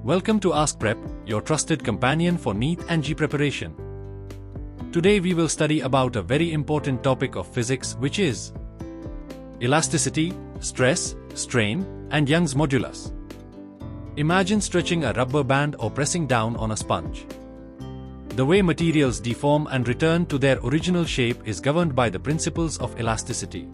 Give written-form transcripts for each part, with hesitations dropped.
Welcome to AskPrep, your trusted companion for NEET and JEE preparation. Today we will study about a very important topic of physics, which is elasticity, stress, strain, and Young's modulus. Imagine stretching a rubber band or pressing down on a sponge. The way materials deform and return to their original shape is governed by the principles of elasticity.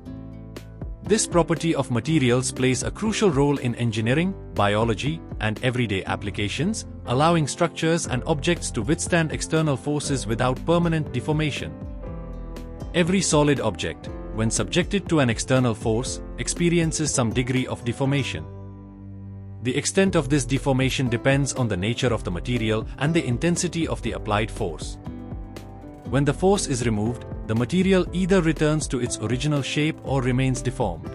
This property of materials plays a crucial role in engineering, biology, and everyday applications, allowing structures and objects to withstand external forces without permanent deformation. Every solid object, when subjected to an external force, experiences some degree of deformation. The extent of this deformation depends on the nature of the material and the intensity of the applied force. When the force is removed, the material either returns to its original shape or remains deformed.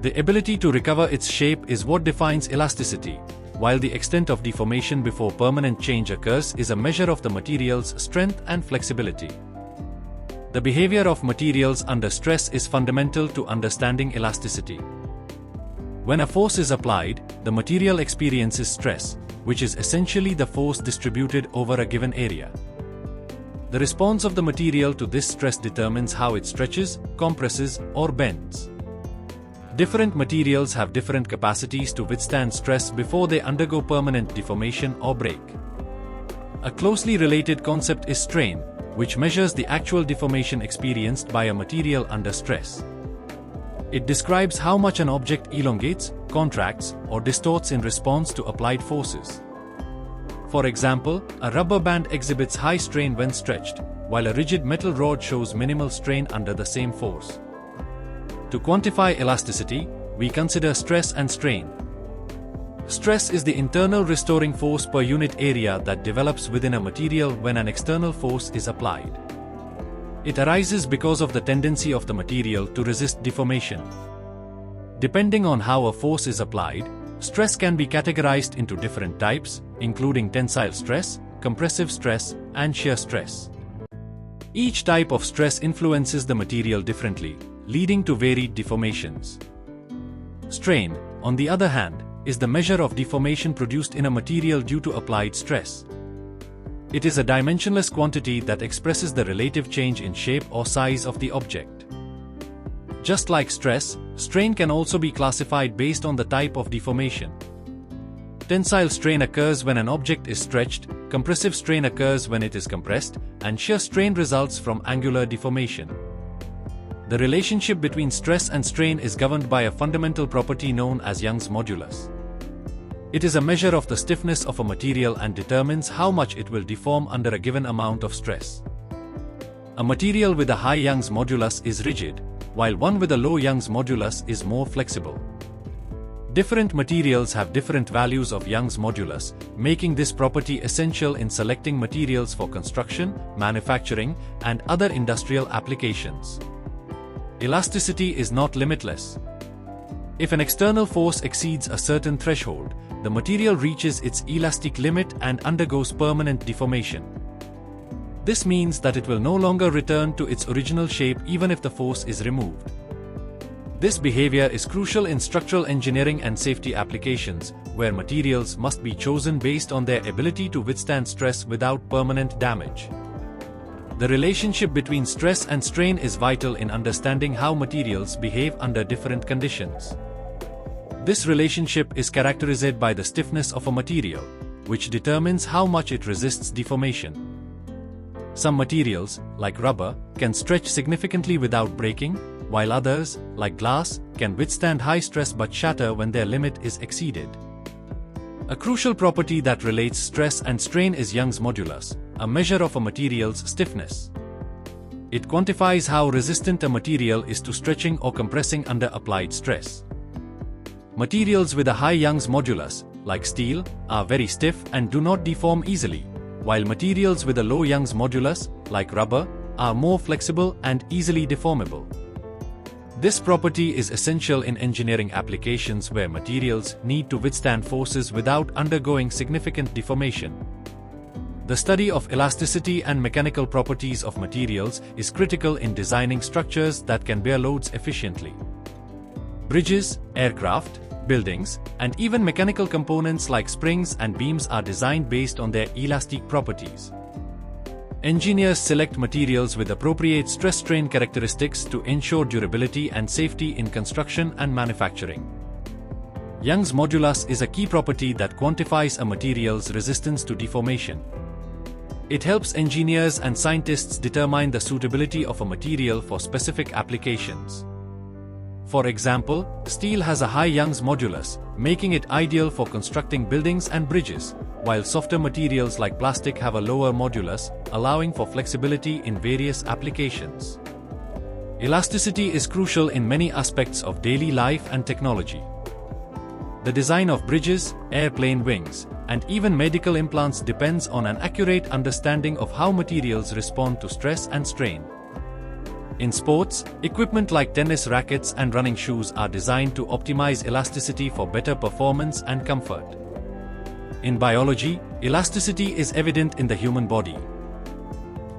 The ability to recover its shape is what defines elasticity, while the extent of deformation before permanent change occurs is a measure of the material's strength and flexibility. The behavior of materials under stress is fundamental to understanding elasticity. When a force is applied, the material experiences stress, which is essentially the force distributed over a given area. The response of the material to this stress determines how it stretches, compresses, or bends. Different materials have different capacities to withstand stress before they undergo permanent deformation or break. A closely related concept is strain, which measures the actual deformation experienced by a material under stress. It describes how much an object elongates, contracts, or distorts in response to applied forces. For example, a rubber band exhibits high strain when stretched, while a rigid metal rod shows minimal strain under the same force. To quantify elasticity, we consider stress and strain. Stress is the internal restoring force per unit area that develops within a material when an external force is applied. It arises because of the tendency of the material to resist deformation. Depending on how a force is applied, stress can be categorized into different types, including tensile stress, compressive stress, and shear stress. Each type of stress influences the material differently, leading to varied deformations. Strain, on the other hand, is the measure of deformation produced in a material due to applied stress. It is a dimensionless quantity that expresses the relative change in shape or size of the object. Just like stress, strain can also be classified based on the type of deformation. Tensile strain occurs when an object is stretched, compressive strain occurs when it is compressed, and shear strain results from angular deformation. The relationship between stress and strain is governed by a fundamental property known as Young's modulus. It is a measure of the stiffness of a material and determines how much it will deform under a given amount of stress. A material with a high Young's modulus is rigid, while one with a low Young's modulus is more flexible. Different materials have different values of Young's modulus, making this property essential in selecting materials for construction, manufacturing, and other industrial applications. Elasticity is not limitless. If an external force exceeds a certain threshold, the material reaches its elastic limit and undergoes permanent deformation. This means that it will no longer return to its original shape even if the force is removed. This behavior is crucial in structural engineering and safety applications, where materials must be chosen based on their ability to withstand stress without permanent damage. The relationship between stress and strain is vital in understanding how materials behave under different conditions. This relationship is characterized by the stiffness of a material, which determines how much it resists deformation. Some materials, like rubber, can stretch significantly without breaking, while others, like glass, can withstand high stress but shatter when their limit is exceeded. A crucial property that relates stress and strain is Young's modulus, a measure of a material's stiffness. It quantifies how resistant a material is to stretching or compressing under applied stress. Materials with a high Young's modulus, like steel, are very stiff and do not deform easily, while materials with a low Young's modulus, like rubber, are more flexible and easily deformable. This property is essential in engineering applications where materials need to withstand forces without undergoing significant deformation. The study of elasticity and mechanical properties of materials is critical in designing structures that can bear loads efficiently. Bridges, aircraft, buildings, and even mechanical components like springs and beams are designed based on their elastic properties. Engineers select materials with appropriate stress-strain characteristics to ensure durability and safety in construction and manufacturing. Young's modulus is a key property that quantifies a material's resistance to deformation. It helps engineers and scientists determine the suitability of a material for specific applications. For example, steel has a high Young's modulus, making it ideal for constructing buildings and bridges, while softer materials like plastic have a lower modulus, allowing for flexibility in various applications. Elasticity is crucial in many aspects of daily life and technology. The design of bridges, airplane wings, and even medical implants depends on an accurate understanding of how materials respond to stress and strain. In sports, equipment like tennis rackets and running shoes are designed to optimize elasticity for better performance and comfort. In biology, elasticity is evident in the human body.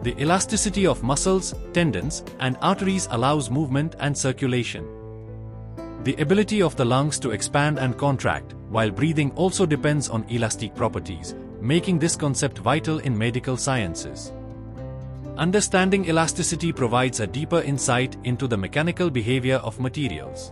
The elasticity of muscles, tendons, and arteries allows movement and circulation. The ability of the lungs to expand and contract while breathing also depends on elastic properties, making this concept vital in medical sciences. Understanding elasticity provides a deeper insight into the mechanical behavior of materials.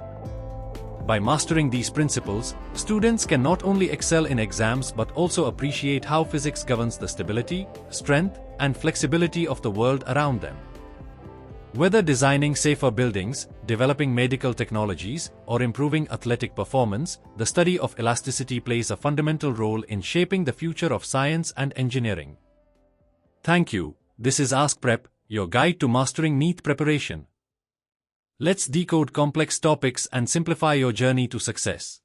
By mastering these principles, students can not only excel in exams but also appreciate how physics governs the stability, strength, and flexibility of the world around them. Whether designing safer buildings, developing medical technologies, or improving athletic performance, the study of elasticity plays a fundamental role in shaping the future of science and engineering. Thank you. This is AskPrep, your guide to mastering NEET preparation. Let's decode complex topics and simplify your journey to success.